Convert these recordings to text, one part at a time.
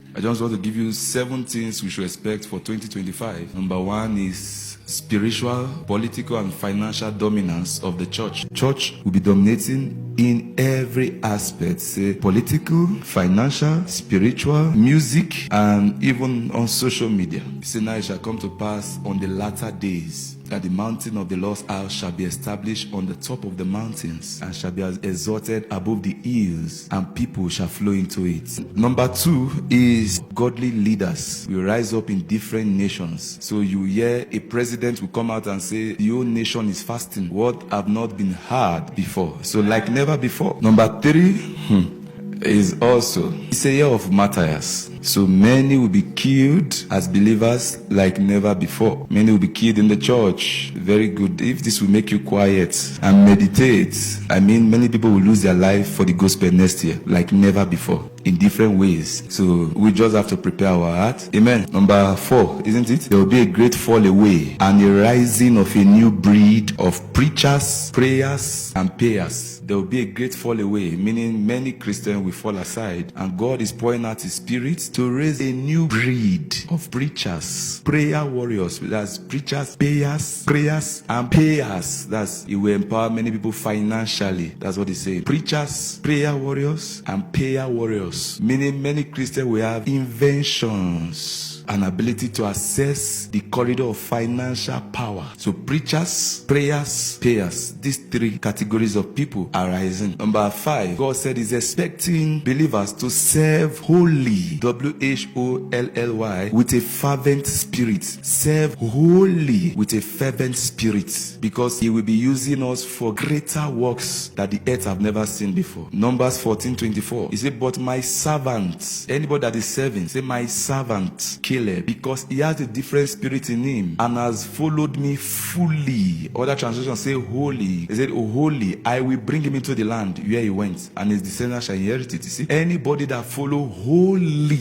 I just want to give you 7 things we should expect for 2025. Number 1 is spiritual, political, and financial dominance of the church. Church will be dominating in every aspect, say political, financial, spiritual, music, and even on social media. Say now it shall come to pass on the latter days that the mountain of the Lord's house shall be established on the top of the mountains and shall be exalted above the hills, and people shall flow into it. Number 2 is godly leaders will rise up in different nations. So you hear a president will come out and say, the whole nation is fasting, what have not been heard before. So like never before. Number 3, is also, it's a year of martyrs. So many will be killed as believers like never before. Many will be killed in the church. Very good. If this will make you quiet and meditate, I mean, many people will lose their life for the gospel next year like never before in different ways. So we just have to prepare our heart. Amen. Number 4, isn't it? There will be a great fall away and a rising of a new breed of preachers, prayers, and payers. There will be a great fall away, meaning many Christians will fall aside, and God is pouring out His Spirit to raise a new breed of preachers, prayer warriors. That's preachers, payers, prayers, and payers. That's, He will empower many people financially. That's what He's saying. Preachers, prayer warriors, and payer warriors. Meaning many Christians will have inventions, an ability to access the corridor of financial power. So preachers, prayers, payers, these 3 categories of people are rising. Number 5, God said He's expecting believers to serve wholly, W-H-O-L-L-Y, with a fervent spirit. Serve wholly with a fervent spirit, because He will be using us for greater works that the earth have never seen before. Numbers 14:24. He said, but my servant, anybody that is serving, say my servant, because he has a different spirit in him and has followed me fully. Other translations say holy. He said, oh, holy, I will bring him into the land where he went, and his descendants shall inherit it. You see, anybody that follow holily,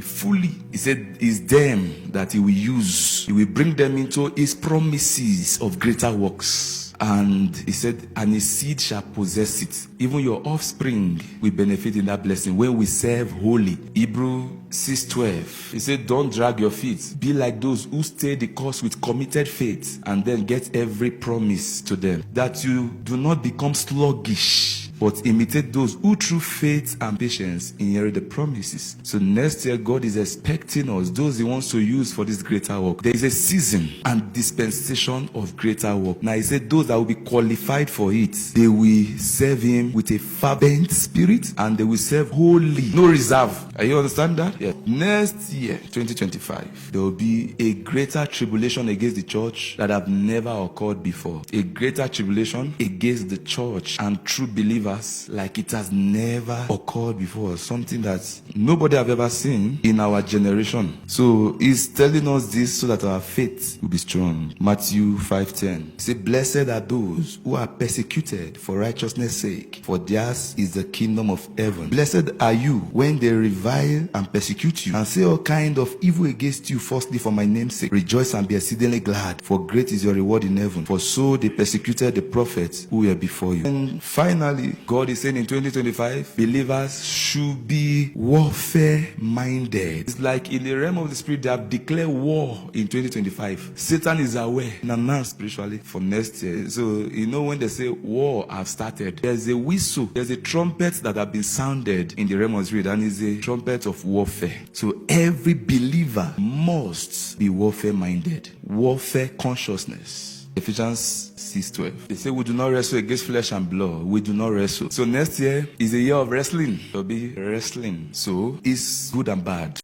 fully, he said, is them that He will use. He will bring them into His promises of greater works. And He said, and His seed shall possess it. Even your offspring will benefit in that blessing when we serve wholly. Hebrews 6:12. He said, don't drag your feet. Be like those who stay the course with committed faith, and then get every promise to them, that you do not become sluggish, but imitate those who through faith and patience inherit the promises. So next year, God is expecting us, those He wants to use for this greater work. There is a season and dispensation of greater work. Now He said those that will be qualified for it, they will serve Him with a fervent spirit, and they will serve wholly, no reserve. Are you understand that? Yeah. Next year, 2025, there will be a greater tribulation against the church that have never occurred before. A greater tribulation against the church and true believers like it has never occurred before. Something that nobody have ever seen in our generation. So He's telling us this so that our faith will be strong. Matthew 5:10. Say, blessed are those who are persecuted for righteousness' sake, for theirs is the kingdom of heaven. Blessed are you when they revile and persecute you and say all kind of evil against you falsely for my name's sake. Rejoice and be exceedingly glad, for great is your reward in heaven. For so they persecuted the prophets who were before you. And finally, God is saying in 2025, believers should be warfare minded. It's like in the realm of the spirit, they have declared war in 2025. Satan is aware and now spiritually for next year. So you know, when they say war have started, there's a whistle, there's a trumpet that have been sounded in the realm of the spirit, and it's a trumpet of warfare. So every believer must be warfare minded, warfare consciousness. Ephesians 6:12. They say we do not wrestle against flesh and blood. We do not wrestle. So next year is a year of wrestling. There'll be wrestling. So it's good and bad.